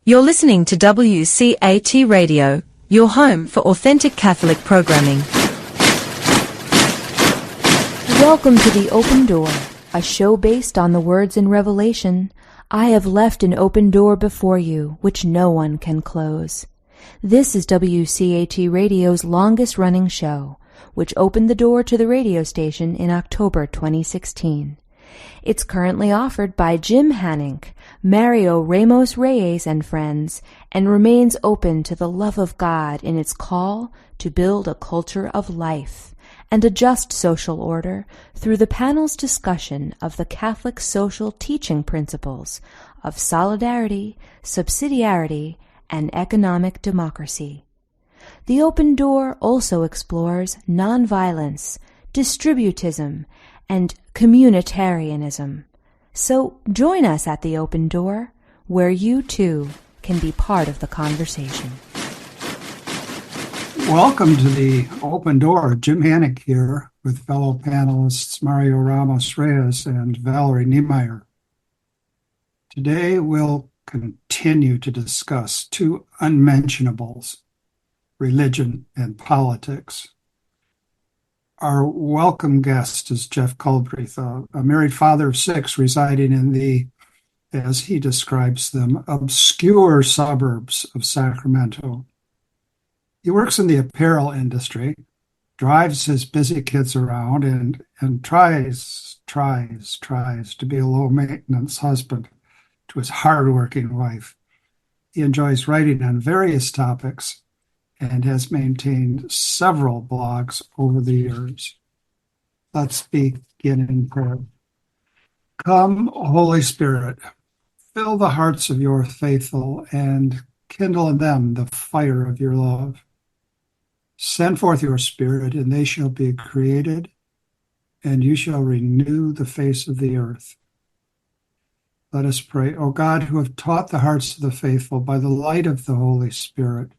You're listening to WCAT Radio, your home for authentic Catholic programming. Welcome to The Open Door, a show based on the words in Revelation, "I have left an open door before you, which no one can close." This is WCAT Radio's longest-running show, which opened the door to the radio station in October 2016. It's currently offered by Jim Hanink, Mario Ramos-Reyes and Friends, and remains open to the love of God in its call to build a culture of life and a just social order through the panel's discussion of the Catholic social teaching principles of solidarity, subsidiarity, and economic democracy. The Open Door also explores nonviolence, distributism, and communitarianism. So join us at the Open Door, where you too can be part of the conversation. Welcome to the Open Door. Jim Hanink here with fellow panelists Mario Ramos-Reyes and Valerie Niemeyer. Today we'll continue to discuss two unmentionables, religion and politics. Our welcome guest is Jeff Culbreath, a married father of 6 residing in the, as he describes them, obscure suburbs of Sacramento. He works in the apparel industry, drives his busy kids around, and tries to be a low-maintenance husband to his hardworking wife. He enjoys writing on various topics and has maintained several blogs over the years. Let's begin in prayer. Come, Holy Spirit, fill the hearts of your faithful and kindle in them the fire of your love. Send forth your Spirit, and they shall be created, and you shall renew the face of the earth. Let us pray. O God, who have taught the hearts of the faithful by the light of the Holy Spirit,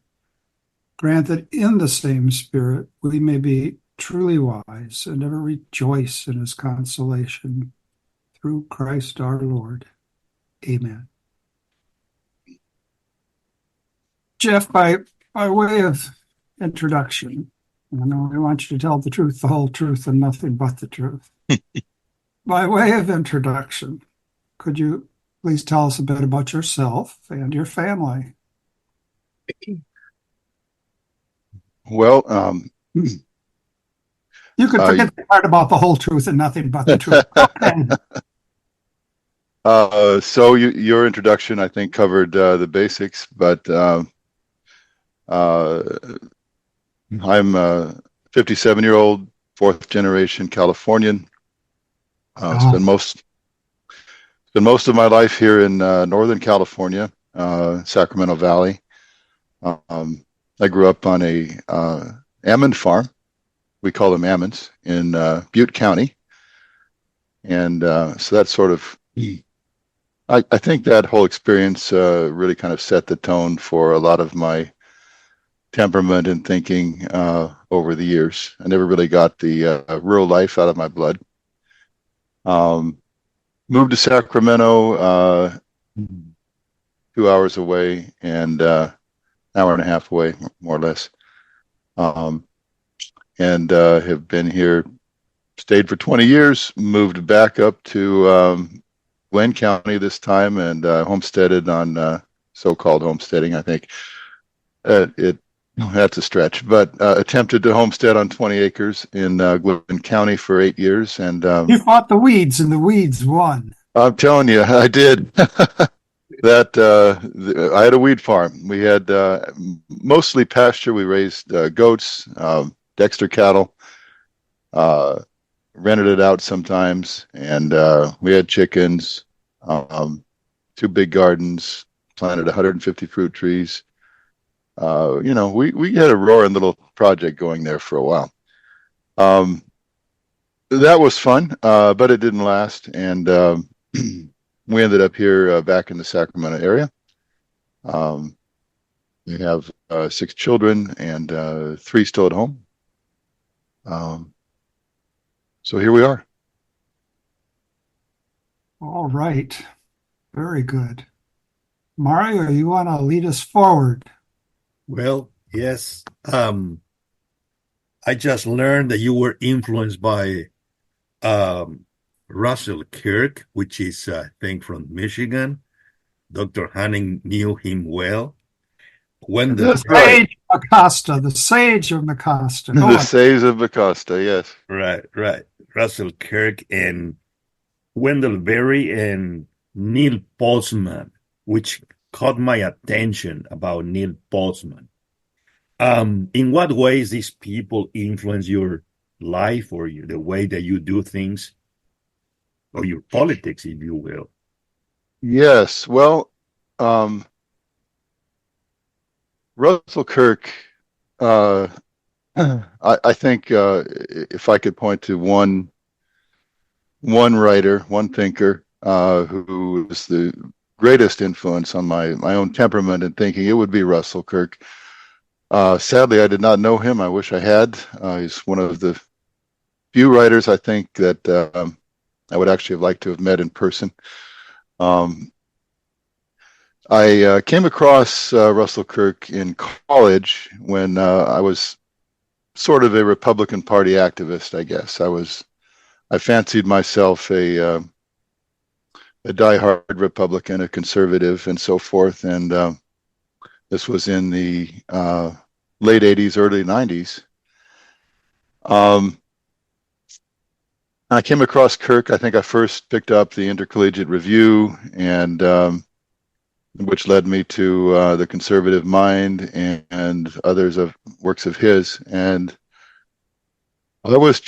grant that in the same Spirit we may be truly wise and ever rejoice in his consolation. Through Christ our Lord. Amen. Jeff, by way of introduction, I know we want you to tell the truth, the whole truth, and nothing but the truth. By way of introduction, could you please tell us a bit about yourself and your family? Well, you could forget the part about the whole truth and nothing but the truth. Okay. So your introduction, I think, covered the basics, but I'm a 57-year-old, 4th-generation Californian. Spent most of my life here in Northern California, Sacramento Valley. I grew up on a almond farm. We call them almonds in Butte County. And so that's sort of, I think that whole experience really kind of set the tone for a lot of my temperament and thinking over the years. I never really got the rural life out of my blood. Moved to Sacramento 2 hours away and hour and a half away, more or less, and have been here, stayed for 20 years, moved back up to Wayne County this time, and homesteaded on so-called homesteading, I think. That's a stretch, but attempted to homestead on 20 acres in Glen County for 8 years. And you fought the weeds, and the weeds won. I'm telling you, I did. I had a weed farm. We had mostly pasture. We raised goats, Dexter cattle, rented it out sometimes, and we had chickens, 2 big gardens, planted 150 fruit trees. We had a roaring little project going there for a while. That was fun, but it didn't last, and we ended up here back in the Sacramento area. We have 6 children and 3 still at home. So here we are. All right. Very good. Mario, you want to lead us forward? Well, yes. I just learned that you were influenced by Russell Kirk, which is, I think, from Michigan. Dr. Hanning knew him well. Wendell The Berry, sage of Acosta, the sage of Acosta. Go The on. Says of Acosta, yes. right. Russell Kirk and Wendell Berry and Neil Postman, which caught my attention about Neil Postman. In what ways these people influence your life or the way that you do things or your politics, if you will? Yes. Well, Russell Kirk, I think if I could point to one writer, one thinker who was the greatest influence on my own temperament and thinking, it would be Russell Kirk. Sadly, I did not know him. I wish I had. He's one of the few writers I think that I would actually have liked to have met in person. I came across Russell Kirk in college when I was sort of a Republican Party activist, I guess. I fancied myself a diehard Republican, a conservative, and so forth. And this was in the late 80s, early 90s. I came across Kirk. I think I first picked up the Intercollegiate Review, and which led me to the Conservative Mind and others of works of his. And I was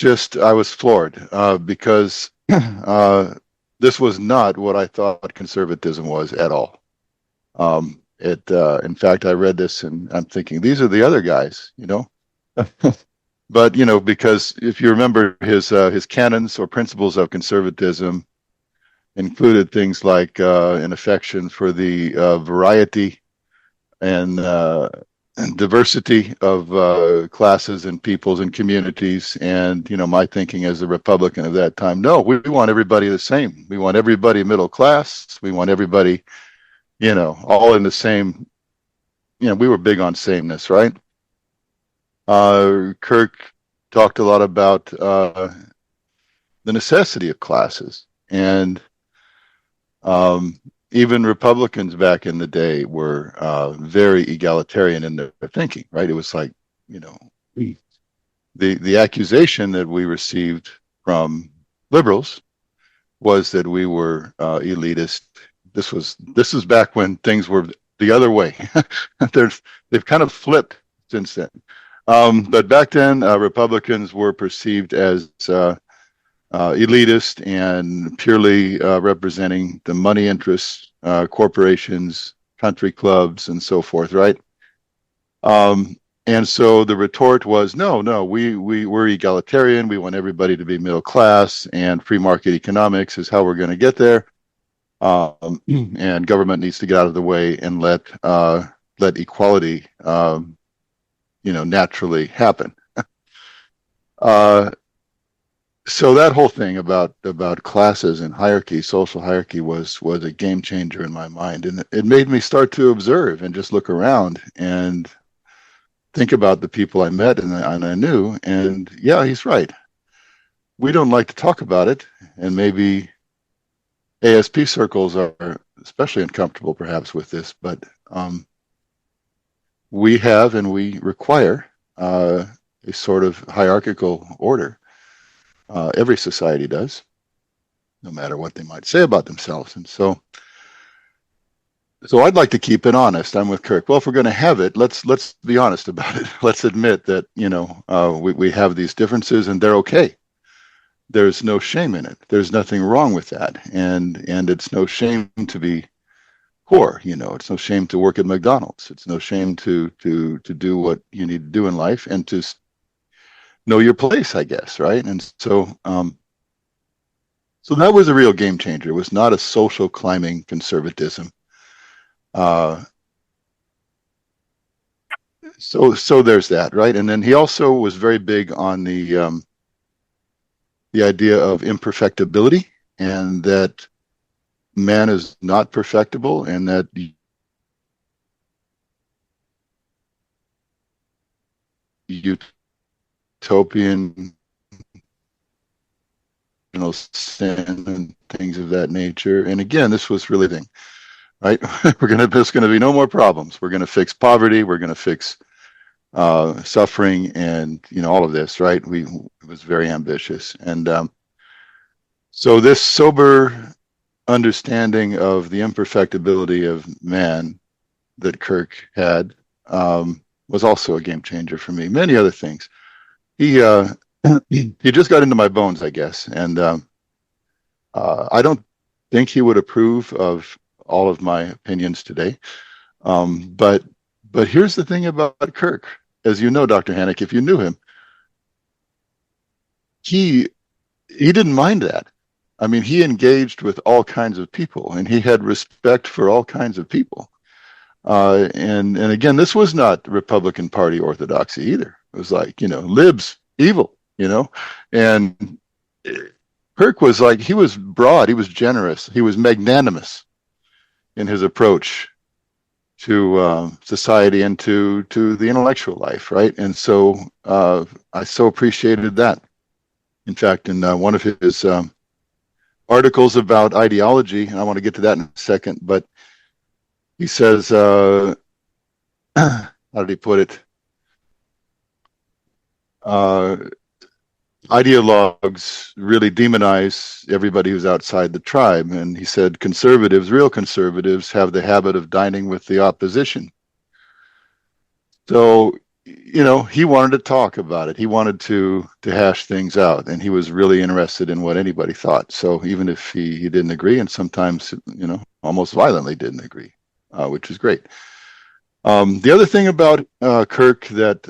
floored because this was not what I thought conservatism was at all. In fact, I read this and I'm thinking, these are the other guys, you know. But you know, because if you remember his canons or principles of conservatism included things like an affection for the variety and diversity of classes and peoples and communities. And you know, my thinking as a Republican of that time, no, we want everybody the same. We want everybody middle class. We want everybody, you know, all in the same. You know, we were big on sameness, right? Kirk talked a lot about the necessity of classes, and even Republicans back in the day were very egalitarian in their thinking, right? It was like, you know, the accusation that we received from liberals was that we were elitist. This was back when things were the other way. They've kind of flipped since then. But back then, Republicans were perceived as elitist and purely representing the money interests, corporations, country clubs, and so forth, right? And so the retort was, no, we're egalitarian. We want everybody to be middle class, and free market economics is how we're going to get there. And government needs to get out of the way and let equality naturally happen. So that whole thing about classes and hierarchy, social hierarchy, was a game changer in my mind, and it made me start to observe and just look around and think about the people I met and I knew. And yeah, he's right. We don't like to talk about it, and maybe ASP circles are especially uncomfortable perhaps with this, but we have and we require a sort of hierarchical order. Every society does, no matter what they might say about themselves. And so I'd like to keep it honest. I'm with Kirk. Well, if we're going to have it, let's be honest about it. Let's admit that, we have these differences and they're okay. There's no shame in it. There's nothing wrong with that. And it's no shame to be poor. It's no shame to work at McDonald's. It's no shame to do what you need to do in life and to know your place, I guess, right? And so that was a real game changer. It was not a social climbing conservatism. So there's that, right? And then he also was very big on the idea of imperfectibility, and that man is not perfectible, and that utopian, sin and things of that nature. And again, this was really the thing, right? There's going to be no more problems. We're going to fix poverty. We're going to fix suffering, and all of this, right? It was very ambitious, and so this sober understanding of the imperfectibility of man that Kirk had was also a game changer for me. Many other things. He just got into my bones, I guess, and I don't think he would approve of all of my opinions today. But here's the thing about Kirk. As you know, Dr. Hanink, if you knew him, he didn't mind that. I mean, he engaged with all kinds of people, and he had respect for all kinds of people. And again, this was not Republican Party orthodoxy either. It was like, libs, evil, and Kirk was like, he was broad, he was generous, he was magnanimous in his approach to society and to the intellectual life, right? And so I so appreciated that. In fact, in one of his articles about ideology, and I want to get to that in a second, but he says, how did he put it? Ideologues really demonize everybody who's outside the tribe. And he said, conservatives, real conservatives, have the habit of dining with the opposition. So, he wanted to talk about it. He wanted to hash things out, and he was really interested in what anybody thought. So even if he didn't agree, and sometimes, almost violently didn't agree, which is great. The other thing about Kirk that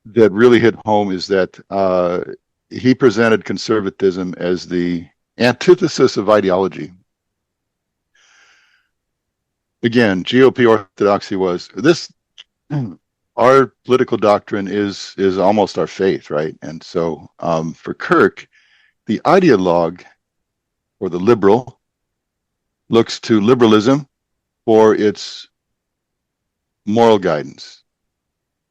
that really hit home is that he presented conservatism as the antithesis of ideology. Again, GOP orthodoxy was this. Our political doctrine is almost our faith, right? And so for Kirk, the ideologue or the liberal looks to liberalism for its moral guidance.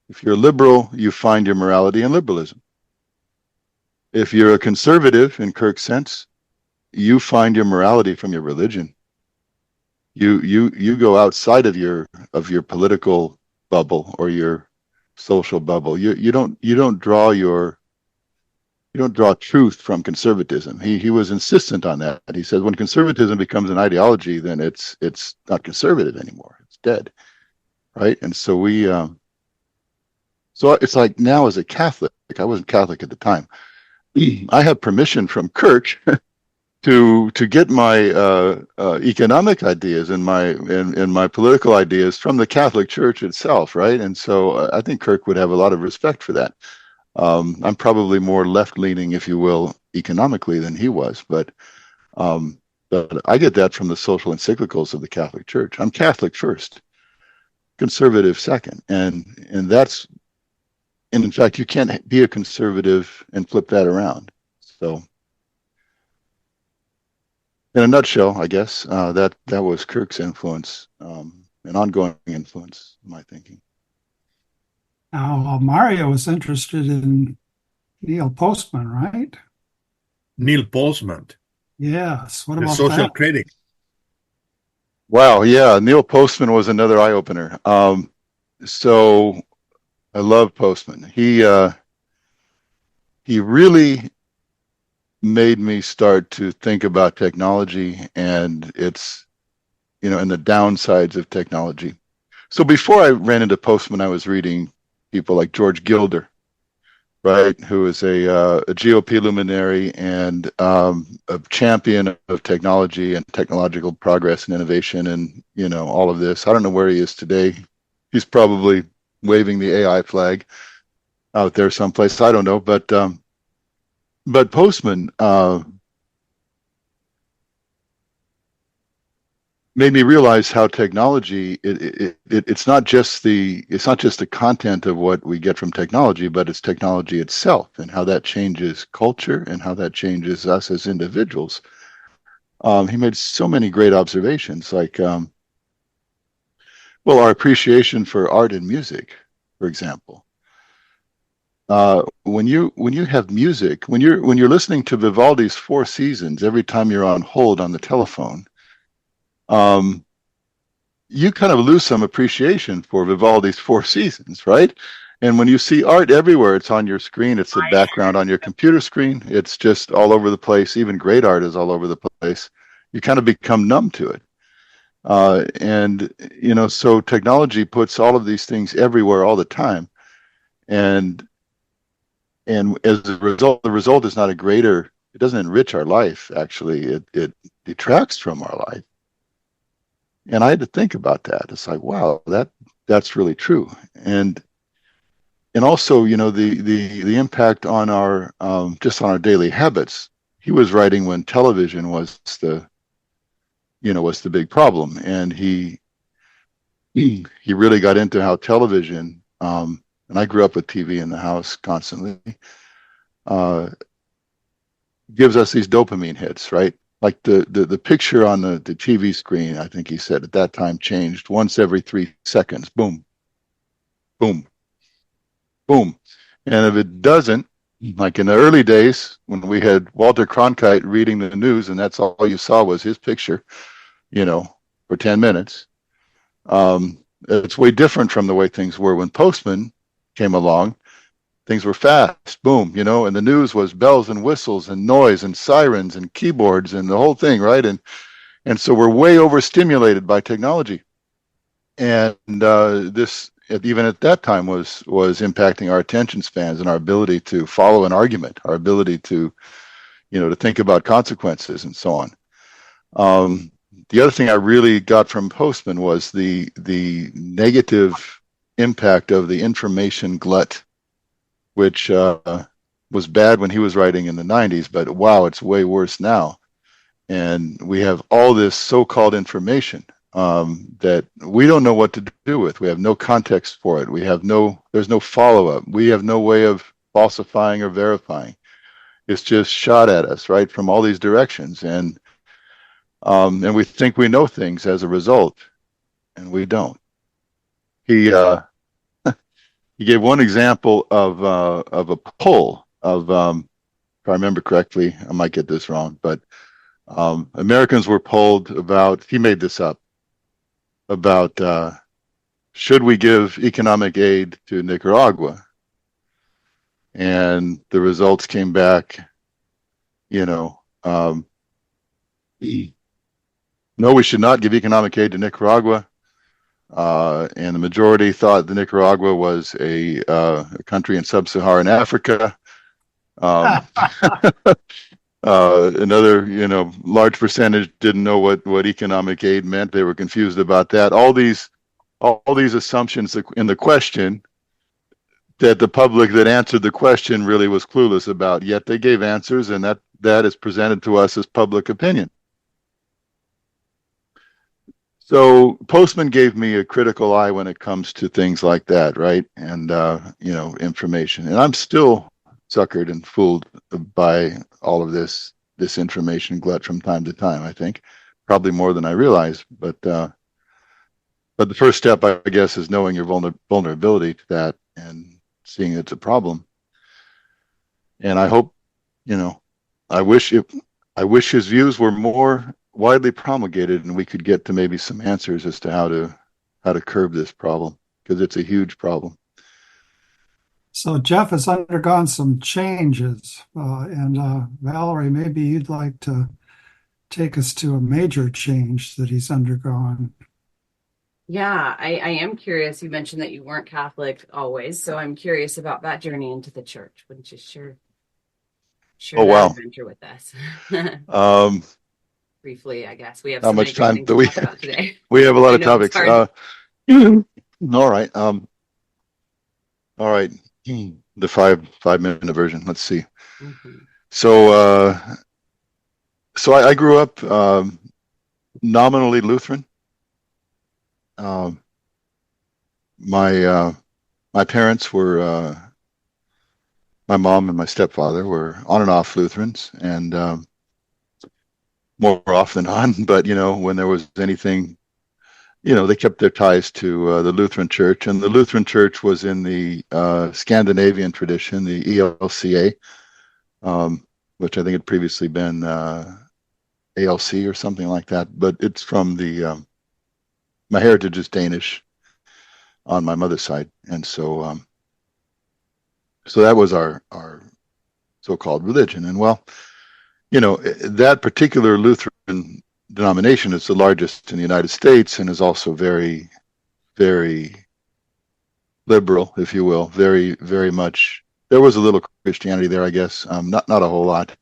If you're a liberal, you find your morality in liberalism. If you're a conservative, in Kirk's sense, you find your morality from your religion. You go outside of your political bubble or your social bubble. You don't draw truth from conservatism. He was insistent on that. He said when conservatism becomes an ideology, then it's not conservative anymore. It's dead, right? And so so it's like now as a Catholic, I wasn't Catholic at the time, I have permission from Kirk to get my economic ideas and my political ideas from the Catholic Church itself, right? And so I think Kirk would have a lot of respect for that. I'm probably more left-leaning, if you will, economically than he was, but I get that from the social encyclicals of the Catholic Church. I'm Catholic first, conservative second, and that's. And in fact, you can't be a conservative and flip that around. So, in a nutshell, I guess that was Kirk's influence, an ongoing influence in my thinking. Now, Mario was interested in Neil Postman, right? Neil Postman, Yes. What the about social that? critic. Wow, yeah, Neil Postman was another eye opener. So I love Postman. He really made me start to think about technology and its, and the downsides of technology. So before I ran into Postman, I was reading people like George Gilder, right, who is a GOP luminary and a champion of technology and technological progress and innovation and, all of this. I don't know where he is today. He's probably waving the AI flag out there someplace. I don't know, but Postman made me realize how technology it's not just the content of what we get from technology, but it's technology itself and how that changes culture and how that changes us as individuals. He made so many great observations, like Well, our appreciation for art and music, for example. When you have music, when you're listening to Vivaldi's Four Seasons, every time you're on hold on the telephone, you kind of lose some appreciation for Vivaldi's Four Seasons, right? And when you see art everywhere, it's on your screen, it's the background on your computer screen, it's just all over the place. Even great art is all over the place. You kind of become numb to it. And, so technology puts all of these things everywhere all the time. And as a result, the result is not it doesn't enrich our life, actually. It detracts from our life. And I had to think about that. It's like, wow, that's really true. And also, the impact on our just on our daily habits. He was writing when television was the big problem, and he really got into how television, and I grew up with TV in the house constantly, gives us these dopamine hits, right? Like the picture on the TV screen, I think he said at that time, changed once every 3 seconds. Boom, boom, boom. And if it doesn't, like in the early days when we had Walter Cronkite reading the news and that's all you saw was his picture, for 10 minutes, it's way different from the way things were when Postman came along. Things were fast, boom, and the news was bells and whistles and noise and sirens and keyboards and the whole thing, right? And so we're way overstimulated by technology. And this, even at that time, was impacting our attention spans and our ability to follow an argument, our ability to, to think about consequences and so on. The other thing I really got from Postman was the negative impact of the information glut, which was bad when he was writing in the 90s, but wow, it's way worse now. And we have all this so-called information that we don't know what to do with. We have no context for it. There's no follow-up. We have no way of falsifying or verifying. It's just shot at us, right, from all these directions. And we think we know things as a result, and we don't. He gave one example of a poll of, if I remember correctly, I might get this wrong, but Americans were polled about, he made this up, about should we give economic aid to Nicaragua? And the results came back, no, we should not give economic aid to Nicaragua. And the majority thought that Nicaragua was a country in sub-Saharan Africa. Another, large percentage didn't know what economic aid meant. They were confused about that. All these assumptions in the question that the public that answered the question really was clueless about. Yet they gave answers, and that is presented to us as public opinion. So Postman gave me a critical eye when it comes to things like that, right? And information. And I'm still suckered and fooled by all of this information glut from time to time, I think. Probably more than I realize. But the first step, I guess, is knowing your vulnerability to that and seeing it's a problem. And I hope, I wish his views were more widely promulgated and we could get to maybe some answers as to how to curb this problem, because it's a huge problem. So Jeff has undergone some changes, and Valerie, maybe you'd like to take us to a major change that he's undergone. Yeah, I am curious. You mentioned that you weren't Catholic always, so I'm curious about that journey into the church. Wouldn't you share that adventure with us? Briefly, I guess. We have how so much time do we talk about today. We have a lot of topics. All right. All right. The five minute version. Let's see. Mm-hmm. So I grew up nominally Lutheran. My parents were, my mom and my stepfather were on and off Lutherans, and more off than on. But when there was anything, they kept their ties to the Lutheran Church, and the Lutheran Church was in the Scandinavian tradition, the ELCA, which I think had previously been ALC or something like that. But it's from my heritage is Danish on my mother's side, and so that was our so-called religion. And well, that particular Lutheran denomination is the largest in the United States and is also very, very liberal, if you will. Very, very much. There was a little Christianity there, I guess. Not a whole lot.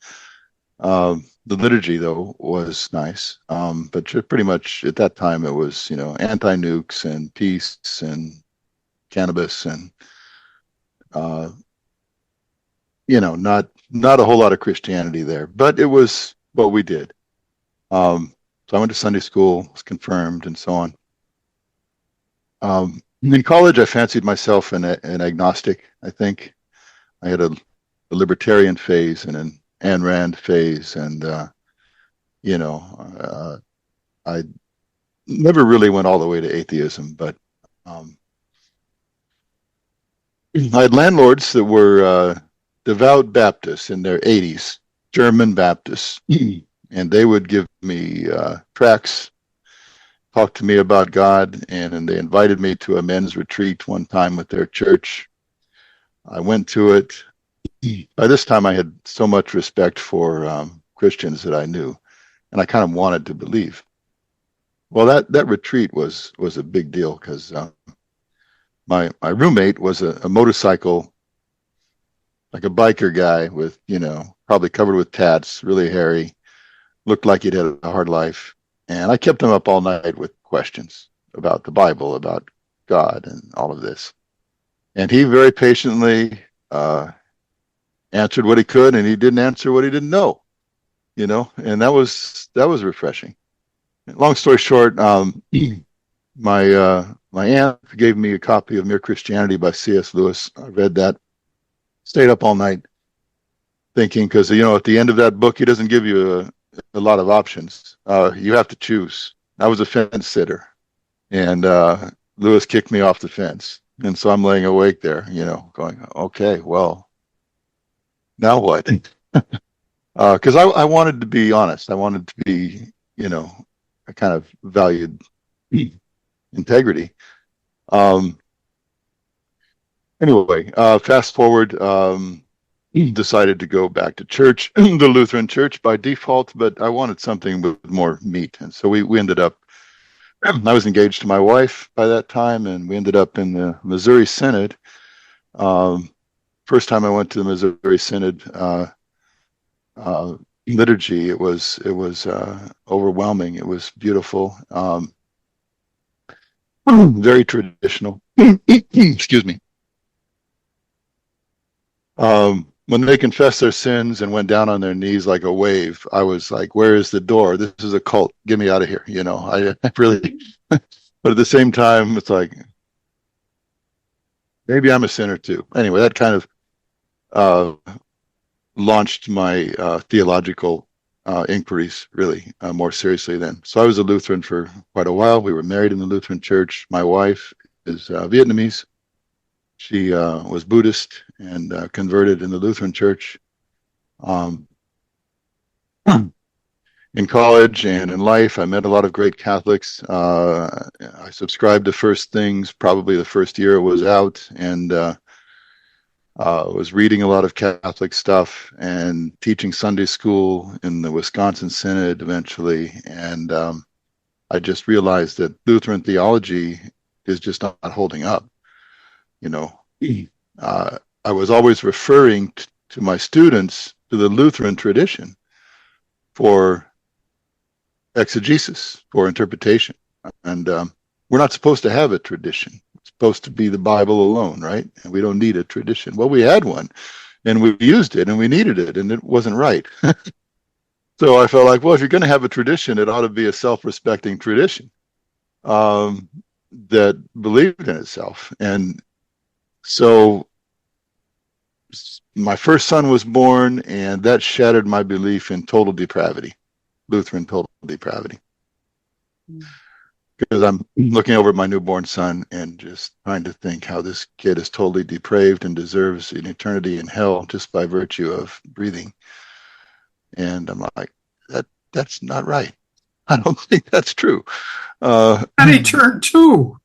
The liturgy, though, was nice. But pretty much at that time, it was, anti-nukes and peace and cannabis and, not a whole lot of Christianity there. But it was what we did. So I went to Sunday school, was confirmed, and so on. In college, I fancied myself an agnostic, I think. I had a libertarian phase and an Ayn Rand phase, and, I never really went all the way to atheism, but I had landlords that were devout Baptists in their 80s, German Baptists. And they would give me tracts, talk to me about God, and they invited me to a men's retreat one time with their church. I went to it. By this time, I had so much respect for Christians that I knew, and I kind of wanted to believe. Well, that retreat was a big deal because my roommate was a motorcycle, like a biker guy with, probably covered with tats, really hairy. Looked like he'd had a hard life. And I kept him up all night with questions about the Bible, about God, and all of this. And he very patiently answered what he could, and he didn't answer what he didn't know, and that was refreshing. Long story short, my aunt gave me a copy of Mere Christianity by C.S. Lewis. I read that, stayed up all night thinking, because, at the end of that book, he doesn't give you a lot of options. You have to choose. I was a fence sitter, and Lewis kicked me off the fence. And so I'm laying awake there, going, okay, well, now what? Because I wanted to be honest. I wanted to be, I kind of valued integrity. Anyway, fast forward, decided to go back to church, the Lutheran church by default, but I wanted something with more meat. And so we ended up, I was engaged to my wife by that time, and we ended up in the Missouri Synod. First time I went to the Missouri Synod liturgy, it was overwhelming. It was beautiful, very traditional. Excuse me. When they confessed their sins and went down on their knees like a wave, I was like, where is the door? This is a cult. Get me out of here. I really, but at the same time, it's like, maybe I'm a sinner too. Anyway, that kind of launched my theological inquiries really more seriously then. So I was a Lutheran for quite a while. We were married in the Lutheran church. My wife is Vietnamese. She was Buddhist and converted in the Lutheran church. In college and in life, I met a lot of great Catholics. I subscribed to First Things probably the first year it was out, and was reading a lot of Catholic stuff and teaching Sunday school in the Wisconsin Synod eventually. And I just realized that Lutheran theology is just not holding up. I was always referring to my students to the Lutheran tradition for exegesis, for interpretation. And we're not supposed to have a tradition. It's supposed to be the Bible alone, right? And we don't need a tradition. Well, we had one, and we used it, and we needed it, and it wasn't right. So I felt like, well, if you're going to have a tradition, it ought to be a self-respecting tradition that believed in itself. And so my first son was born, and that shattered my belief in total depravity, Lutheran total depravity. because I'm looking over at my newborn son and just trying to think how this kid is totally depraved and deserves an eternity in hell just by virtue of breathing. And I'm like, that's not right. I don't think that's true. And he turned 2.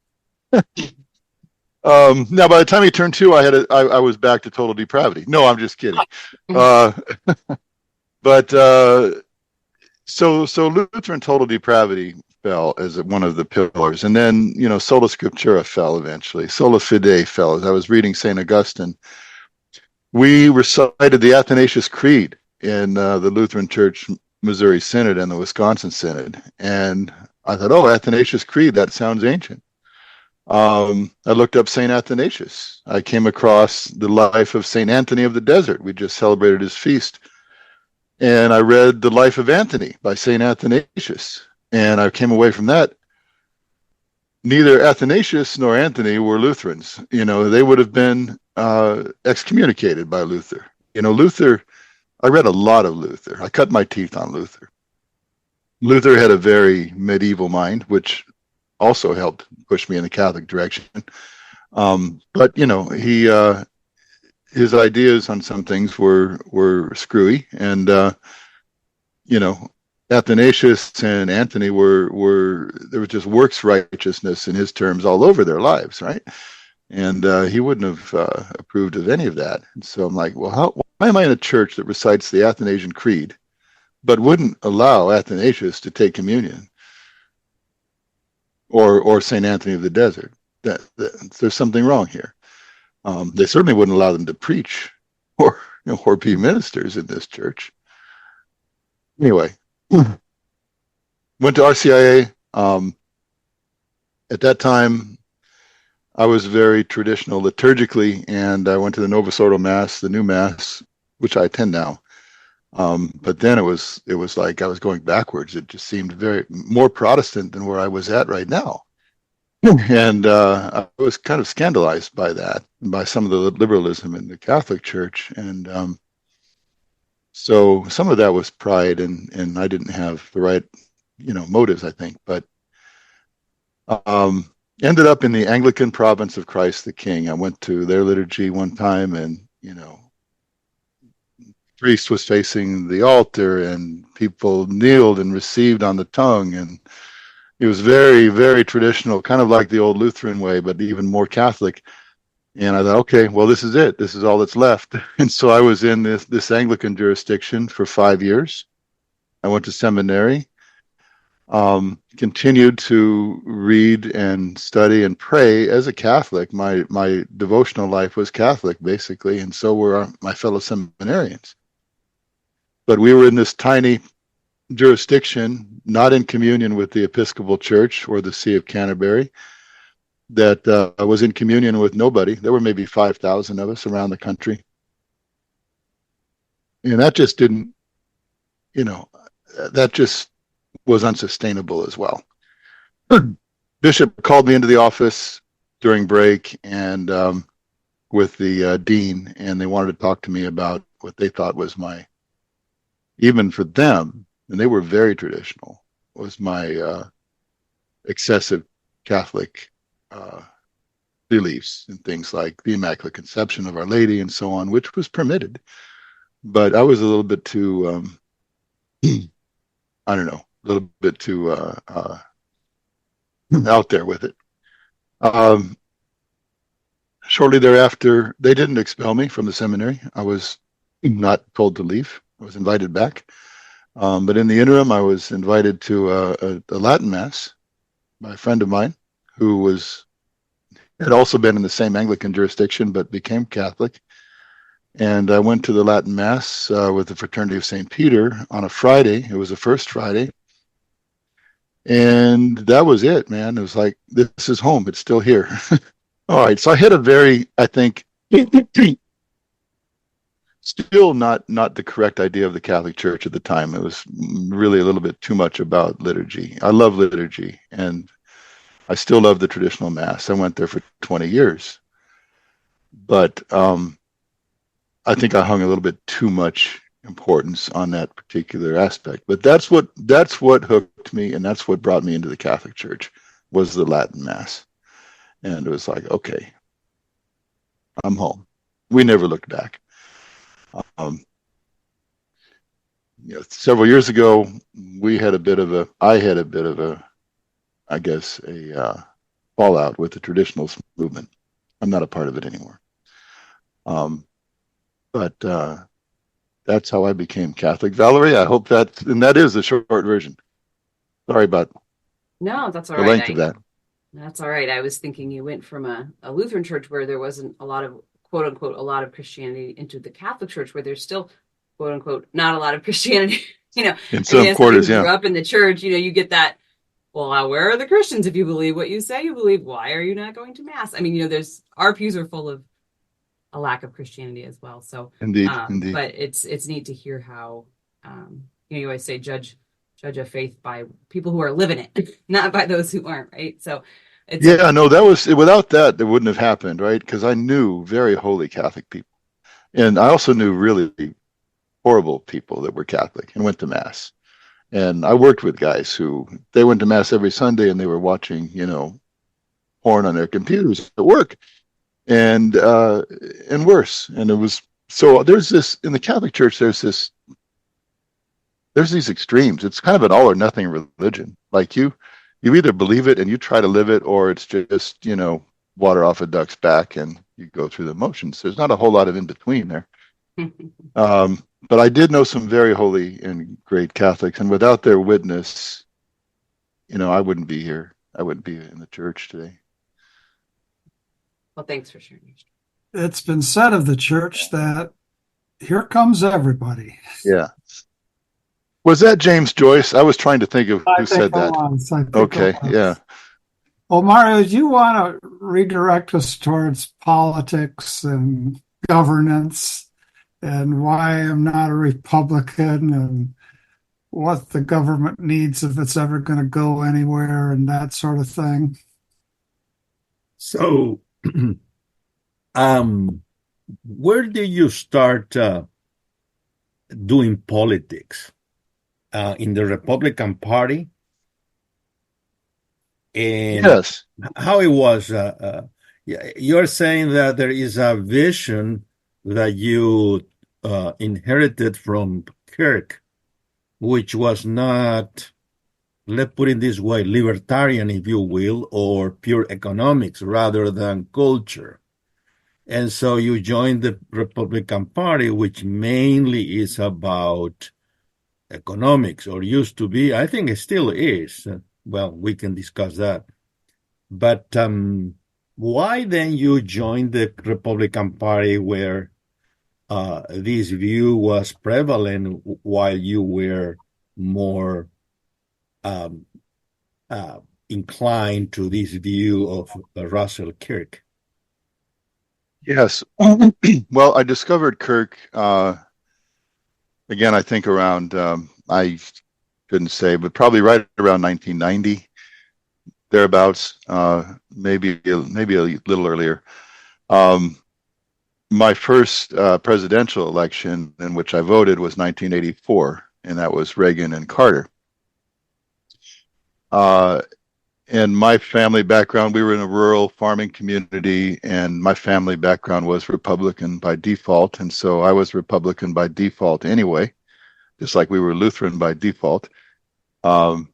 Now, by the time he turned 2, I was back to total depravity. No, I'm just kidding. But so Lutheran total depravity fell as one of the pillars, and then sola scriptura fell eventually. Sola fide fell. As I was reading St. Augustine, we recited the Athanasius Creed in the Lutheran Church Missouri Synod and the Wisconsin Synod, and I thought, oh, Athanasius Creed, that sounds ancient. I looked up St. Athanasius. I came across the life of St. Anthony of the Desert. We just celebrated his feast. And I read The Life of Anthony by St. Athanasius. And I came away from that. Neither Athanasius nor Anthony were Lutherans. They would have been excommunicated by Luther. Luther, I read a lot of Luther. I cut my teeth on Luther. Luther had a very medieval mind, which also helped push me in the Catholic direction. But his ideas on some things were screwy, and Athanasius and Anthony were there was just works righteousness in his terms all over their lives, right? And he wouldn't have approved of any of that. And so I'm like, well, why am I in a church that recites the Athanasian Creed, but wouldn't allow Athanasius to take communion, or St. Anthony of the Desert? There's something wrong here. They certainly wouldn't allow them to preach or be ministers in this church. Anyway, went to RCIA. At that time, I was very traditional liturgically, and I went to the Novus Ordo Mass, the new Mass, which I attend now. But then it was like I was going backwards. It just seemed very more Protestant than where I was at right now. And I was kind of scandalized by that, by some of the liberalism in the Catholic Church. And so some of that was pride, and I didn't have the right, motives, I think. But ended up in the Anglican province of Christ the King. I went to their liturgy one time, and, priest was facing the altar, and people kneeled and received on the tongue, and it was very, very traditional, kind of like the old Lutheran way, but even more Catholic. And I thought, okay, well, this is it. This is all that's left. And so I was in this Anglican jurisdiction for 5 years. I went to seminary, continued to read and study and pray as a Catholic. My devotional life was Catholic, basically, and so were my fellow seminarians. But we were in this tiny jurisdiction, not in communion with the Episcopal Church or the See of Canterbury, that was in communion with nobody. There were maybe 5,000 of us around the country. And that just didn't, that just was unsustainable as well. Bishop called me into the office during break and with the dean, and they wanted to talk to me about what they thought was even for them, and they were very traditional, was my excessive Catholic beliefs and things like the Immaculate Conception of Our Lady and so on, which was permitted. But I was a little bit too, I don't know, a little bit too out there with it. Shortly thereafter, they didn't expel me from the seminary. I was not told to leave. I was invited back. But in the interim, I was invited to a Latin Mass by a friend of mine who had also been in the same Anglican jurisdiction but became Catholic. And I went to the Latin Mass with the Fraternity of St. Peter on a Friday. It was the first Friday. And that was it, man. It was like, this is home. It's still here. All right. So I had a very, I think, still not the correct idea of the Catholic Church at the time. It was really a little bit too much about liturgy. I love liturgy, and I still love the traditional Mass. I went there for 20 years. But I think I hung a little bit too much importance on that particular aspect. But that's what hooked me, and that's what brought me into the Catholic Church. was the Latin Mass. And it was like, okay, I'm home. We never looked back. Several years ago, I had a bit of a, I guess, a fallout with the traditionalist movement. I'm not a part of it anymore. But that's how I became Catholic. Valerie, I hope that is the short version. Sorry about No, that's all the right. length of that. That's all right. I was thinking you went from a Lutheran church where there wasn't a lot of, quote unquote, a lot of Christianity into the Catholic church where there's still, quote unquote, not a lot of Christianity. In some quarters, grew up in the church, you get that, well, where are the Christians? If you believe what you say you believe, why are you not going to mass? I mean, there's, our pews are full of a lack of Christianity as well. So indeed. But it's neat to hear how, you always say judge a faith by people who are living it, not by those who aren't, right? So without that, it wouldn't have happened, right? Because I knew very holy Catholic people. And I also knew really horrible people that were Catholic and went to mass. And I worked with guys who, they went to mass every Sunday and they were watching, porn on their computers at work and worse. And it was, so there's this, in the Catholic Church, there's these extremes. It's kind of an all or nothing religion. Like you either believe it and you try to live it, or it's just, water off a duck's back and you go through the motions. There's not a whole lot of in between there. But I did know some very holy and great Catholics, and without their witness, I wouldn't be here. I wouldn't be in the church today. Well, thanks for sharing. It's been said of the church that here comes everybody. Yeah. Was that James Joyce? I was trying to think of who said that. Okay, yeah. Well, Mario, do you want to redirect us towards politics and governance and why I'm not a Republican and what the government needs if it's ever going to go anywhere and that sort of thing? So, where do you start doing politics? In the Republican Party? And yes, how it was, you're saying that there is a vision that you inherited from Kirk, which was not, let's put it this way, libertarian, if you will, or pure economics rather than culture. And so you joined the Republican Party, which mainly is about economics, or used to be. I think it still is. Well, we can discuss that. But why then you joined the Republican Party where this view was prevalent while you were more inclined to this view of Russell Kirk? Yes. Well, I discovered Kirk again, I think around, I couldn't say, but probably right around 1990, thereabouts, maybe a little earlier. My first presidential election in which I voted was 1984, and that was Reagan and Carter. And my family background, we were in a rural farming community, and my family background was Republican by default. And so I was Republican by default anyway, just like we were Lutheran by default. So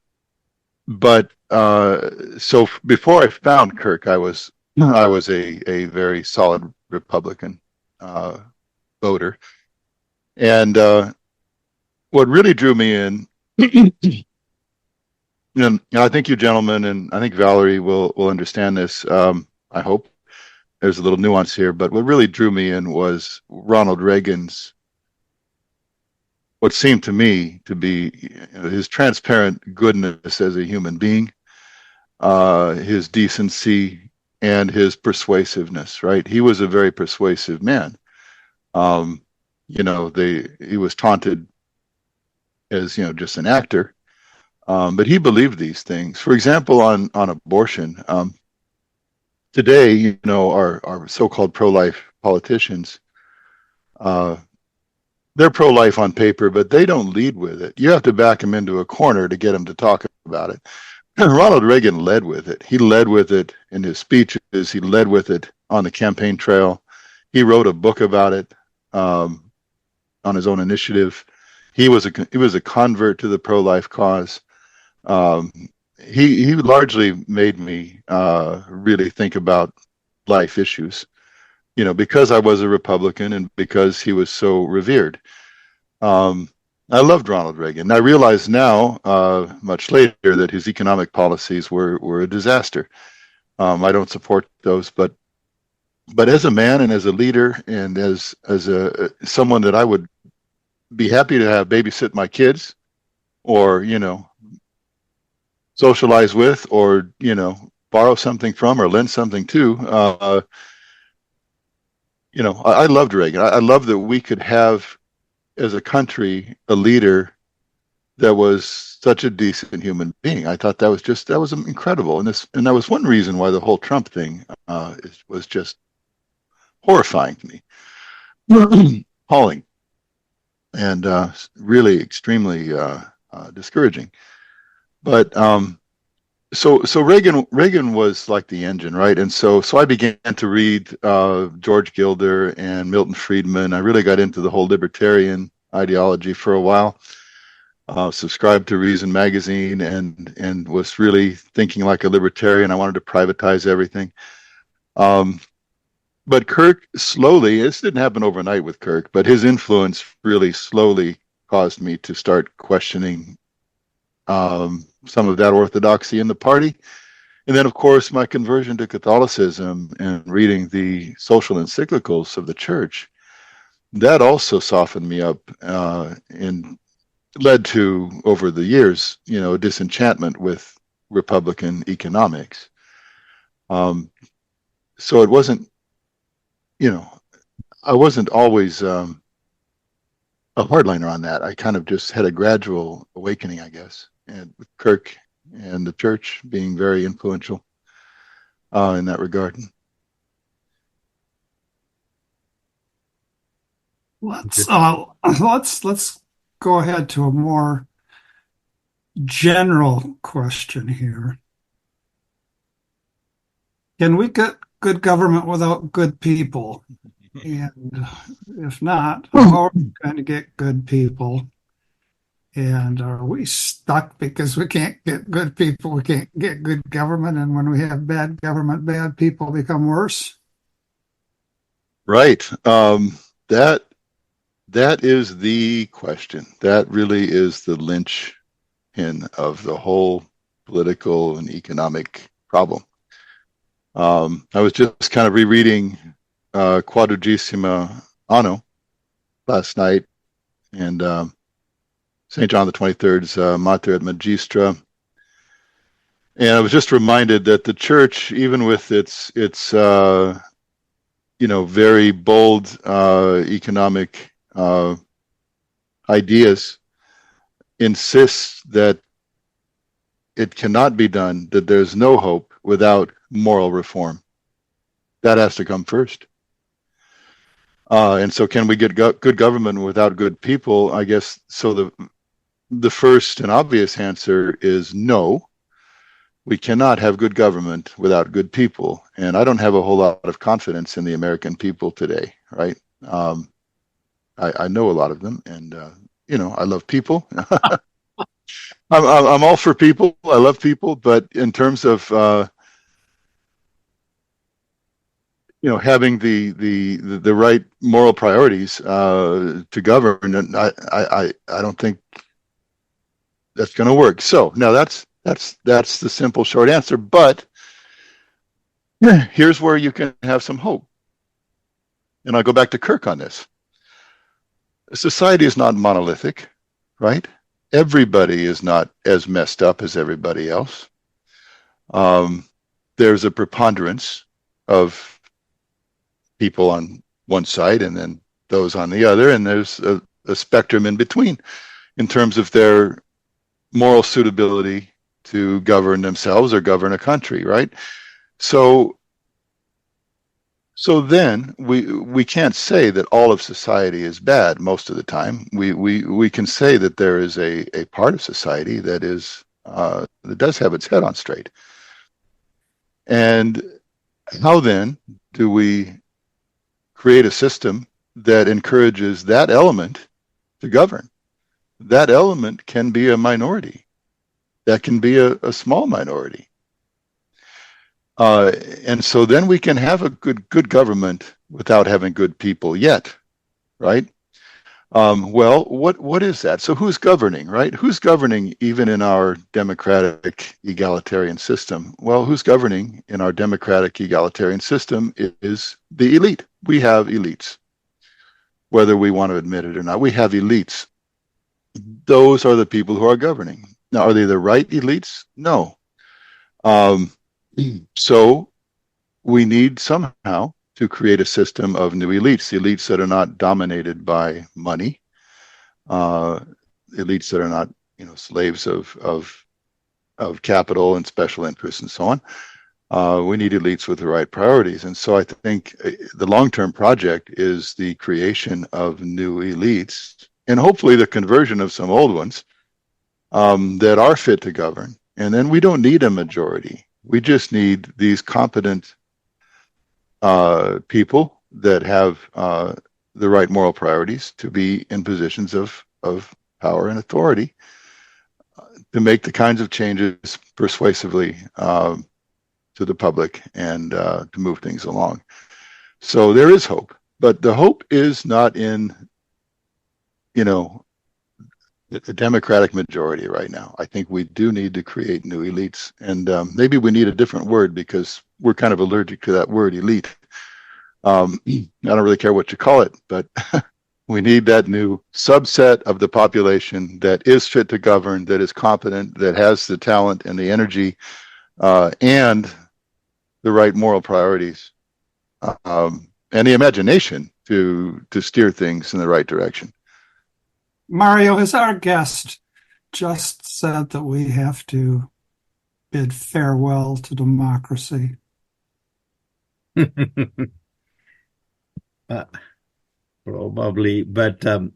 before I found Kirk, I was a very solid Republican voter. And what really drew me in, and I think you gentlemen, and I think Valerie will understand this. I hope there's a little nuance here, but what really drew me in was Ronald Reagan's, what seemed to me to be his transparent goodness as a human being, his decency, and his persuasiveness. Right, he was a very persuasive man. He was taunted as just an actor. But he believed these things. For example, on abortion, today, our so-called pro-life politicians, they're pro-life on paper, but they don't lead with it. You have to back them into a corner to get them to talk about it. Ronald Reagan led with it. He led with it in his speeches. He led with it on the campaign trail. He wrote a book about it on his own initiative. He was a convert to the pro-life cause. He largely made me really think about life issues, because I was a Republican and because he was so revered. I loved Ronald Reagan. I realize now, much later, that his economic policies were a disaster. I don't support those, but as a man and as a leader and as someone that I would be happy to have babysit my kids, or socialize with, or borrow something from, or lend something to. I loved Reagan. I love that we could have, as a country, a leader that was such a decent human being. I thought that was incredible, and that was one reason why the whole Trump thing was just horrifying to me, appalling, and really extremely discouraging. But so Reagan was like the engine, right? And so I began to read George Gilder and Milton Friedman. I really got into the whole libertarian ideology for a while. Subscribed to Reason magazine and was really thinking like a libertarian. I wanted to privatize everything. But Kirk slowly, this didn't happen overnight with Kirk, but his influence really slowly caused me to start questioning some of that orthodoxy in the party. And then, of course, my conversion to Catholicism and reading the social encyclicals of the church, that also softened me up and led to, over the years, a disenchantment with Republican economics. So it wasn't, I wasn't always a hardliner on that. I kind of just had a gradual awakening, I guess, and with Kirk and the church being very influential in that regard. Let's go ahead to a more general question here. Can we get good government without good people? And if not, how are we going to get good people? And are we stuck because we can't get good people? We can't get good government, and when we have bad government, bad people become worse? Right. That is the question. That really is the linchpin of the whole political and economic problem. I was just kind of rereading Quadragesima Anno last night, and St. John the 23rd's Mater et Magistra. And I was just reminded that the church, even with its very bold economic ideas, insists that it cannot be done, that there's no hope without moral reform. That has to come first. And so can we get good government without good people? I guess so. The first and obvious answer is no. We cannot have good government without good people. And I don't have a whole lot of confidence in the American people today, right? I know a lot of them, and I love people. I'm all for people. I love people, but in terms of having the right moral priorities to govern, I don't think that's going to work. So now that's the simple short answer. But here's where you can have some hope, and I'll go back to Kirk on this. Society is not monolithic, right? Everybody is not as messed up as everybody else. There's a preponderance of people on one side and then those on the other, and there's a spectrum in between in terms of their moral suitability to govern themselves or govern a country, right? So then we can't say that all of society is bad most of the time. We can say that there is a part of society that is that does have its head on straight. And how then do we create a system that encourages that element to govern? That element can be a minority. That can be a small minority. And so then we can have a good government without having good people yet, right? Well, what is that? So who's governing, right? Who's governing even in our democratic egalitarian system? Well, who's governing in our democratic egalitarian system is the elite. We have elites. Whether we want to admit it or not, we have elites. Those are the people who are governing. Now, are they the right elites? No. So we need somehow to create a system of new elites that are not dominated by money, elites that are not, slaves of capital and special interests and so on. We need elites with the right priorities. And so I think the long-term project is the creation of new elites and hopefully the conversion of some old ones that are fit to govern. And then we don't need a majority. We just need these competent people that have the right moral priorities to be in positions of power and authority to make the kinds of changes persuasively to the public and to move things along. So there is hope, but the hope is not in, a democratic majority right now. I think we do need to create new elites, and maybe we need a different word because we're kind of allergic to that word elite. I don't really care what you call it, but we need that new subset of the population that is fit to govern, that is competent, that has the talent and the energy and the right moral priorities and the imagination to steer things in the right direction. Mario, as our guest just said that we have to bid farewell to democracy. Probably, but probably.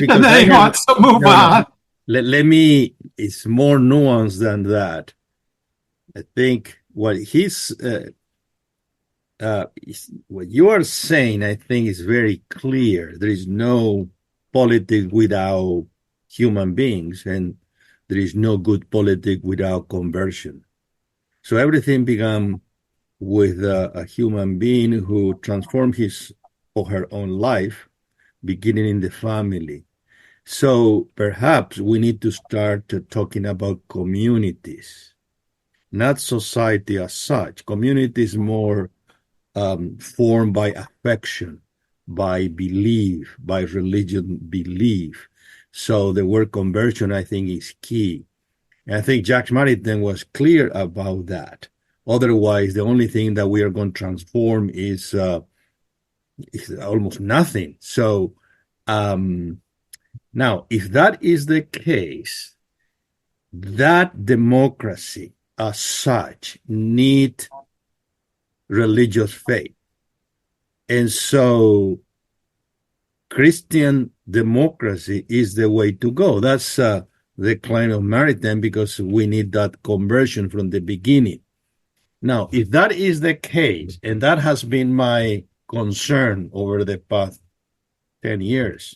And then he wants to move on. Let me. It's more nuanced than that. I think what you are saying, I think, is very clear. There is no politics without human beings, and there is no good politics without conversion. So everything began with a human being who transformed his or her own life, beginning in the family. So perhaps we need to start talking about communities, not society as such. Community is more formed by affection, by belief, by religion belief. So the word conversion, I think, is key. And I think Jacques Maritain was clear about that. Otherwise, the only thing that we are going to transform is almost nothing. So now, if that is the case, that democracy as such need religious faith. And so Christian democracy is the way to go. That's the claim of Maritain, because we need that conversion from the beginning. Now, if that is the case, and that has been my concern over the past 10 years,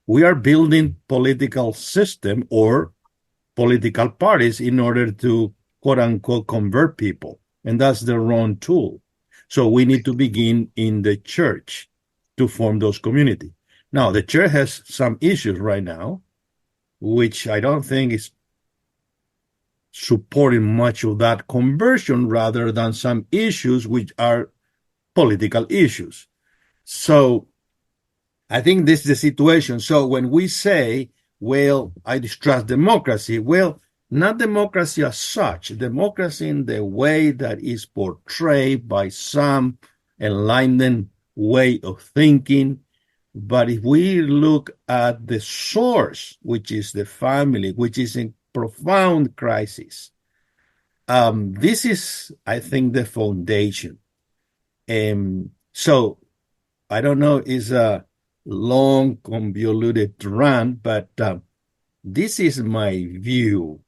we are building political system or political parties in order to, quote unquote, convert people. And that's the wrong tool. So we need to begin in the church to form those communities. Now, the church has some issues right now, which I don't think is supporting much of that conversion rather than some issues which are political issues. So I think this is the situation. So when we say, well, I distrust democracy, well, not democracy as such, democracy in the way that is portrayed by some enlightened way of thinking. But if we look at the source, which is the family, which is in profound crisis, this is, I think, the foundation. So I don't know, it's a long, convoluted run, but This is my view.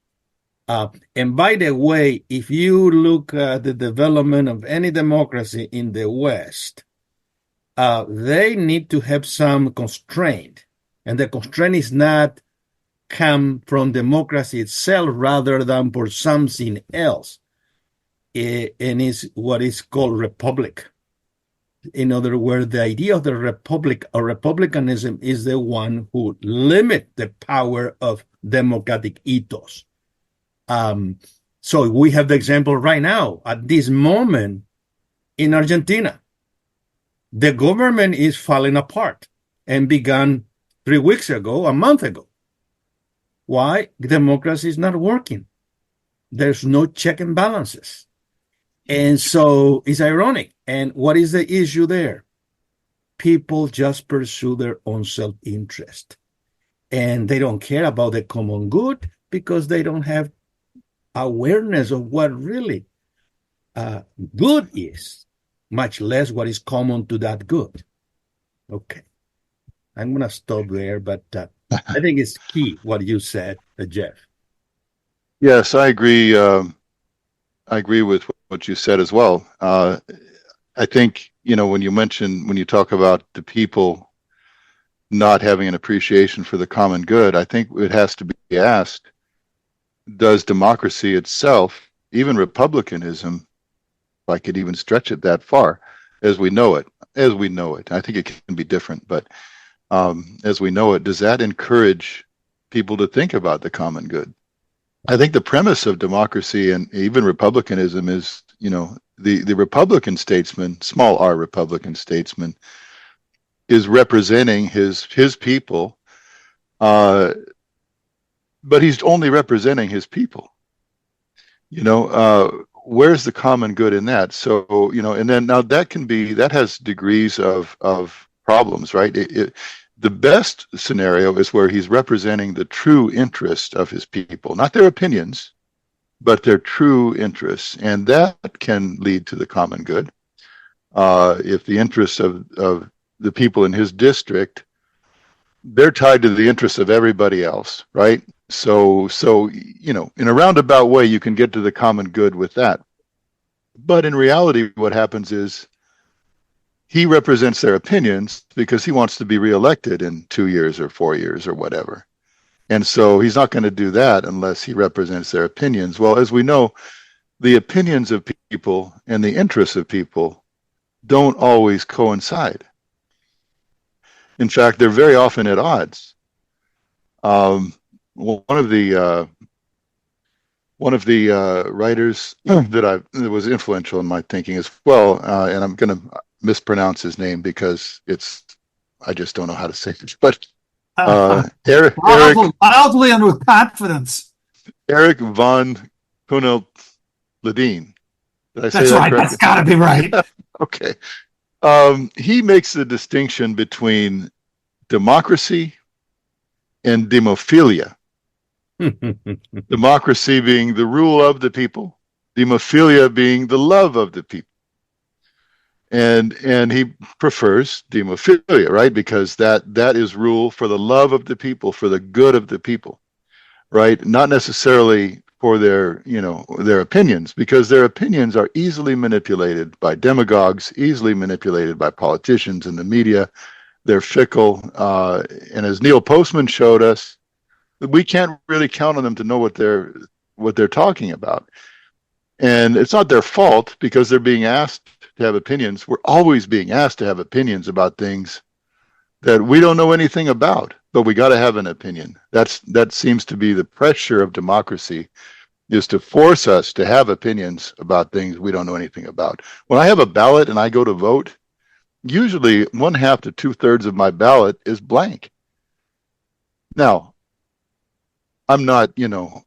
And by the way, if you look at the development of any democracy in the West, they need to have some constraint. And the constraint is not come from democracy itself rather than for something else. And is what is called republic. In other words, the idea of the republic or republicanism is the one who limit the power of democratic ethos. So we have the example right now at this moment in Argentina. The government is falling apart and began 3 weeks ago, a month ago. Why? Democracy is not working. There's no check and balances. And so it's ironic. And what is the issue there? People just pursue their own self-interest. And they don't care about the common good because they don't have awareness of what really good is, much less what is common to that good. Okay. I'm going to stop there, but I think it's key what you said, Jeff. Yes, I agree. I agree with what you said as well. I think, when you talk about the people not having an appreciation for the common good, I think it has to be asked, does democracy itself, even republicanism, if I could even stretch it that far, as we know it, I think it can be different, but as we know it, does that encourage people to think about the common good? I think the premise of democracy and even republicanism is, the Republican statesman, small r Republican statesman, is representing his people, but he's only representing his people. Where's the common good in that? So, and then now that has degrees of problems, right? The best scenario is where he's representing the true interest of his people, not their opinions, but their true interests. And that can lead to the common good. If the interests of the people in his district, they're tied to the interests of everybody else, right? So in a roundabout way, you can get to the common good with that. But in reality, what happens is he represents their opinions because he wants to be reelected in 2 years or 4 years or whatever. And so he's not going to do that unless he represents their opinions. Well, as we know, the opinions of people and the interests of people don't always coincide. In fact, they're very often at odds. One of the writers that was influential in my thinking as well, and I'm going to mispronounce his name because I just don't know how to say it, but Eric loudly and with confidence. Eric von Kunnel-Ledeen. Did I say That's that right. correctly? That's got to be right. Okay. He makes the distinction between democracy and demophilia. Democracy being the rule of the people, demophilia being the love of the people. And he prefers demophilia, right? Because that is rule for the love of the people, for the good of the people, right? Not necessarily for their opinions, because their opinions are easily manipulated by demagogues, easily manipulated by politicians and the media. They're fickle. And as Neil Postman showed us, we can't really count on them to know what they're talking about. And it's not their fault because they're being asked to have opinions. We're always being asked to have opinions about things that we don't know anything about, but we got to have an opinion. That seems to be the pressure of democracy, is to force us to have opinions about things we don't know anything about. When I have a ballot and I go to vote, usually 1/2 to 2/3 of my ballot is blank. Now, I'm not ignorant,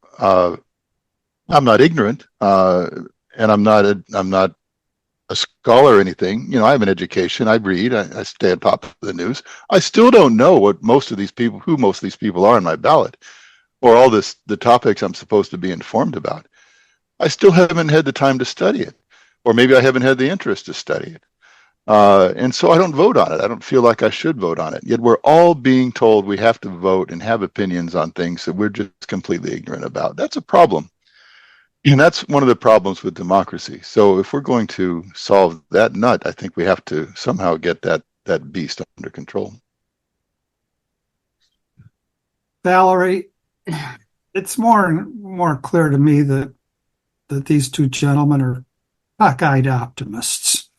and I'm not a scholar or anything. I have an education. I read. I stay on top of the news. I still don't know who most of these people are on my ballot, or the topics I'm supposed to be informed about. I still haven't had the time to study it, or maybe I haven't had the interest to study it. And so I don't vote on it. I don't feel like I should vote on it. Yet we're all being told we have to vote and have opinions on things that we're just completely ignorant about. That's a problem. And that's one of the problems with democracy. So if we're going to solve that nut, I think we have to somehow get that beast under control. Valerie, it's more clear to me that these two gentlemen are cockeyed optimists.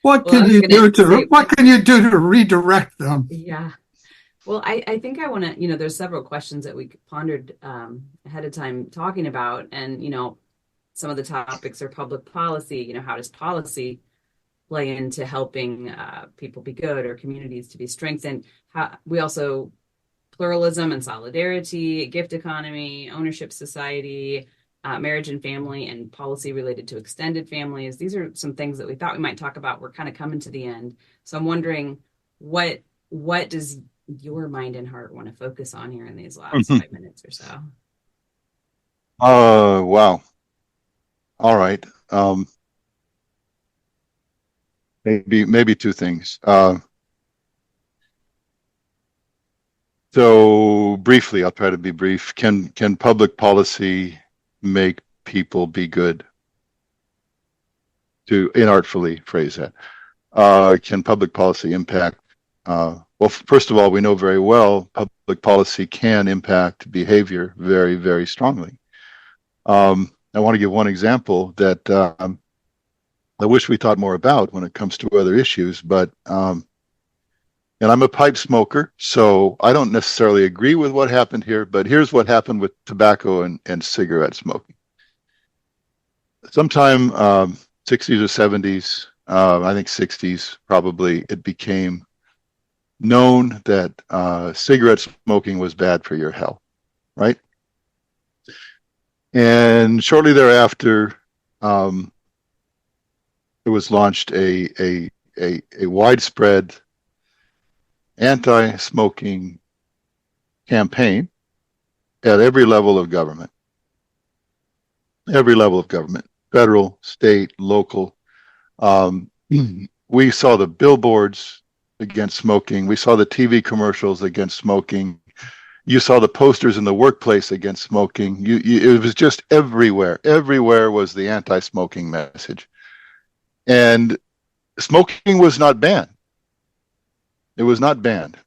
What can you do to redirect them? Yeah. Well, I think I want to, there's several questions that we pondered ahead of time talking about. And, some of the topics are public policy. How does policy play into helping people be good or communities to be strengthened? We also, pluralism and solidarity, gift economy, ownership society, marriage and family, and policy related to extended families. These are some things that we thought we might talk about. We're kind of coming to the end. So I'm wondering, what does your mind and heart want to focus on here in these last 5 minutes or so? Wow. All right. Maybe two things. So briefly, I'll try to be brief. Can public policy make people be good? To inartfully phrase that. Can public policy impact? Well, first of all, we know very well public policy can impact behavior very, very strongly. I want to give one example that I wish we thought more about when it comes to other issues, but and I'm a pipe smoker, so I don't necessarily agree with what happened here, but here's what happened with tobacco and cigarette smoking. Sometime 60s or 70s, I think 60s probably, it became known that cigarette smoking was bad for your health, right? And shortly thereafter, it was launched a widespread anti-smoking campaign at every level of government. Every level of government, federal, state, local. We saw the billboards against smoking. We saw the TV commercials against smoking. You saw the posters in the workplace against smoking. It was just everywhere. Everywhere was the anti-smoking message. And smoking was not banned. It was not banned.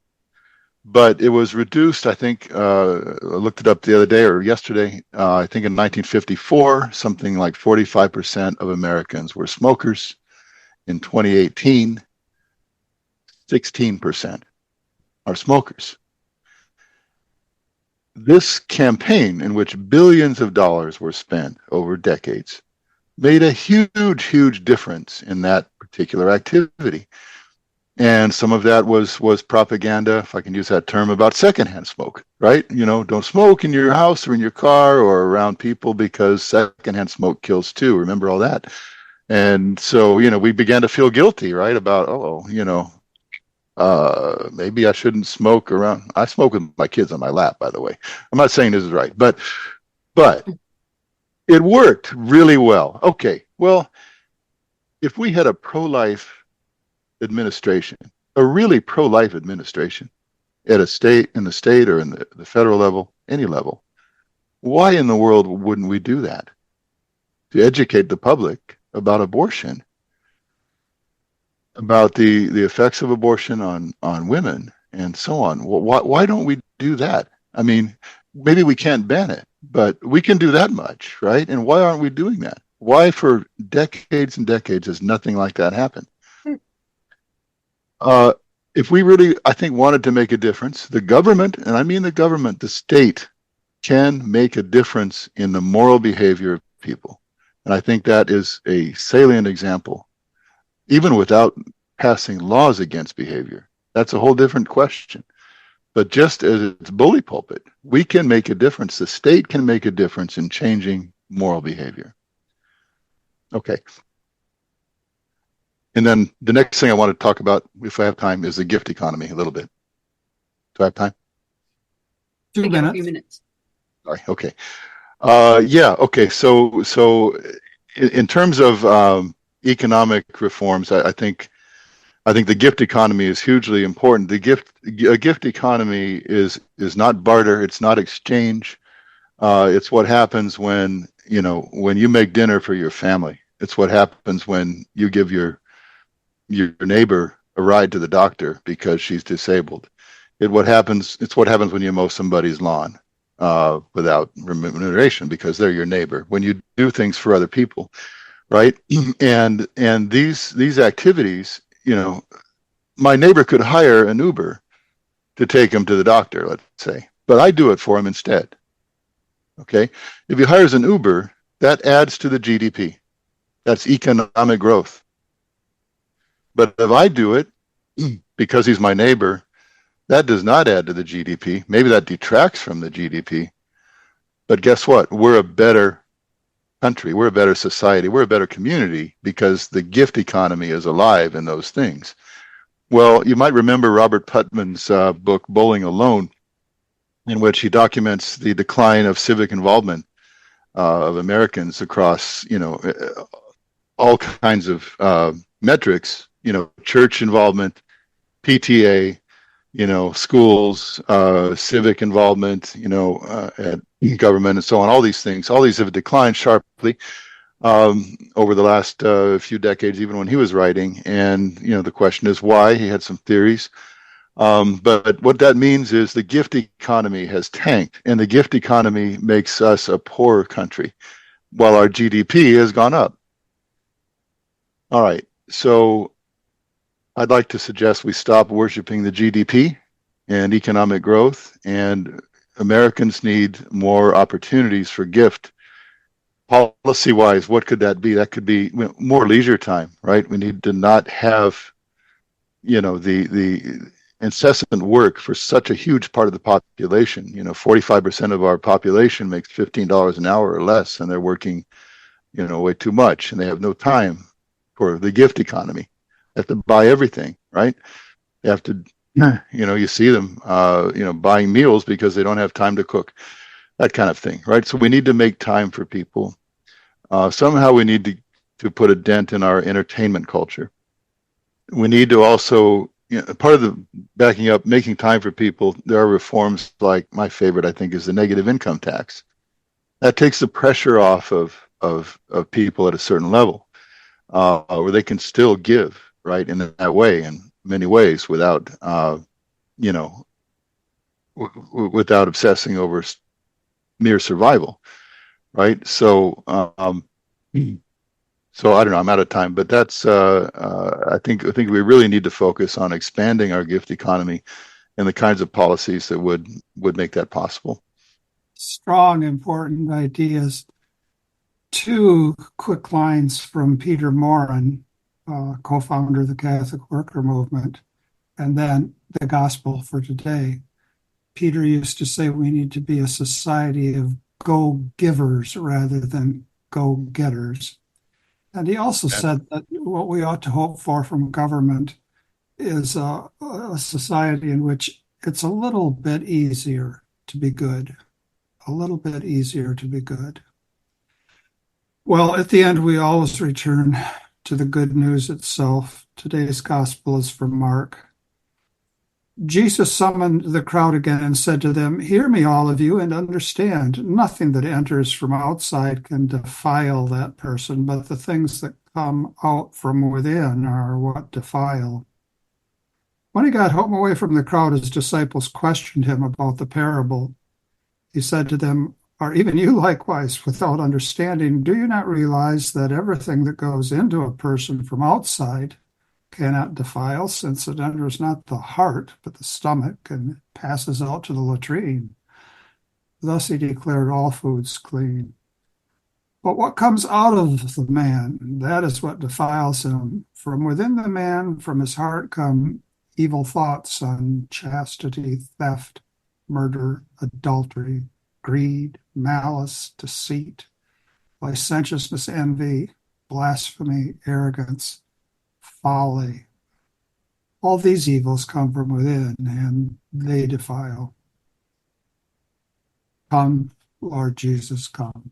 But it was reduced, I think, I looked it up the other day or yesterday, I think in 1954, something like 45% of Americans were smokers. In 2018, 16% are smokers. This campaign, in which billions of dollars were spent over decades, made a huge, huge difference in that particular activity. And some of that was propaganda, if I can use that term, about secondhand smoke, right? Don't smoke in your house or in your car or around people because secondhand smoke kills too. Remember all that? And so, we began to feel guilty, right? About, maybe I shouldn't smoke around. I smoke with my kids on my lap, by the way. I'm not saying this is right, but it worked really well. Okay, well, if we had a pro-life administration, a really pro-life administration in the state or in the federal level, any level, why in the world wouldn't we do that? To educate the public about abortion, about the effects of abortion on women and so on. Why don't we do that? I mean, maybe we can't ban it, but we can do that much, right? And why aren't we doing that? Why for decades and decades has nothing like that happened? If we really, I think, wanted to make a difference, the government, and I mean the government, the state, can make a difference in the moral behavior of people. And I think that is a salient example, even without passing laws against behavior. That's a whole different question. But just as it's bully pulpit, we can make a difference. The state can make a difference in changing moral behavior. Okay. And then the next thing I want to talk about, if I have time, is the gift economy a little bit. Do I have time? 2 minutes. A few minutes. Sorry. Okay. Yeah. Okay. So in terms of economic reforms, I think the gift economy is hugely important. A gift economy is not barter. It's not exchange. It's what happens when you make dinner for your family. It's what happens when you give your neighbor a ride to the doctor because she's disabled. It's what happens when you mow somebody's lawn without remuneration because they're your neighbor. When you do things for other people, right? And these activities, my neighbor could hire an Uber to take him to the doctor, let's say, but I do it for him instead. Okay, if he hires an Uber, that adds to the GDP. That's economic growth. But if I do it because he's my neighbor, that does not add to the GDP. Maybe that detracts from the GDP. But guess what? We're a better country. We're a better society. We're a better community because the gift economy is alive in those things. Well, you might remember Robert Putnam's book, Bowling Alone, in which he documents the decline of civic involvement of Americans across, all kinds of metrics, church involvement, PTA, schools, civic involvement, at government and so on. All these things, all these have declined sharply over the last few decades, even when he was writing. And, the question is why. He had some theories. But what that means is the gift economy has tanked, and the gift economy makes us a poorer country while our GDP has gone up. All right. So I'd like to suggest we stop worshiping the GDP and economic growth, and Americans need more opportunities for gift. Policy-wise, what could that be? That could be more leisure time, right? We need to not have, the incessant work for such a huge part of the population. 45% of our population makes $15 an hour or less, and they're working, way too much, and they have no time for the gift economy. They have to buy everything, right? They have to, you see them, buying meals because they don't have time to cook, that kind of thing, right? So we need to make time for people. Somehow we need to put a dent in our entertainment culture. We need to also, part of the backing up, making time for people, there are reforms like my favorite, I think, is the negative income tax. That takes the pressure off of people at a certain level, where they can still give, right, in that way, in many ways, without, without obsessing over mere survival, right? So, so I don't know, I'm out of time, but that's, I think we really need to focus on expanding our gift economy and the kinds of policies that would make that possible. Strong, important ideas. Two quick lines from Peter Morin, co-founder of the Catholic Worker Movement, and then the gospel for today. Peter used to say we need to be a society of go-givers rather than go-getters. And he also said that what we ought to hope for from government is a society in which it's a little bit easier to be good, a little bit easier to be good. Well, at the end, we always return to the good news itself. Today's gospel is from Mark. Jesus summoned the crowd again and said to them, "Hear me, all of you, and understand. Nothing that enters from outside can defile that person, but the things that come out from within are what defile." When he got home away from the crowd, his disciples questioned him about the parable. He said to them, "Are even you likewise without understanding? Do you not realize that everything that goes into a person from outside cannot defile, since it enters not the heart, but the stomach, and passes out to the latrine? Thus he declared all foods clean. But what comes out of the man, that is what defiles him. From within the man, from his heart, come evil thoughts, unchastity, theft, murder, adultery, greed, malice, deceit, licentiousness, envy, blasphemy, arrogance, folly. All these evils come from within, and they defile. Come, Lord Jesus, come.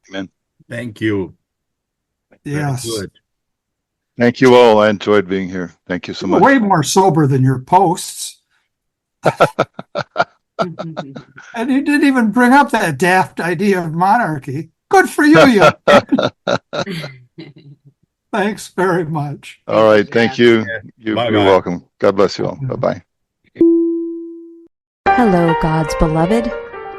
Amen. Thank you. Yes. Very good. Thank you all. I enjoyed being here. Thank you so much. Way more sober than your posts. And you didn't even bring up that daft idea of monarchy. Good for you, you. Thanks very much. All right. Thank you. You're Bye-bye. welcome. God bless you all. Bye-bye. Hello, God's beloved.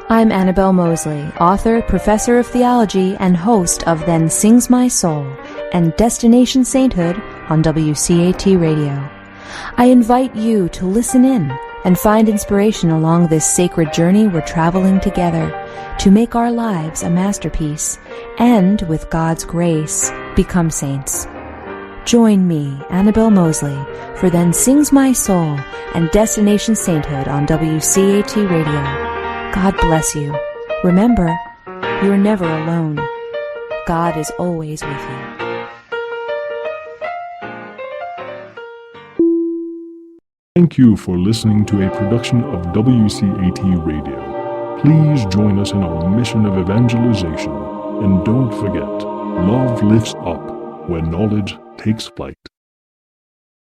I'm Annabelle Mosley, author, professor of theology, and host of Then Sings My Soul and Destination Sainthood on WCAT Radio. I invite you to listen in and find inspiration along this sacred journey we're traveling together to make our lives a masterpiece and, with God's grace, become saints. Join me, Annabelle Mosley, for Then Sings My Soul and Destination Sainthood on WCAT Radio. God bless you. Remember, you're never alone. God is always with you. Thank you for listening to a production of WCAT Radio. Please join us in our mission of evangelization. And don't forget, love lifts up when knowledge takes flight.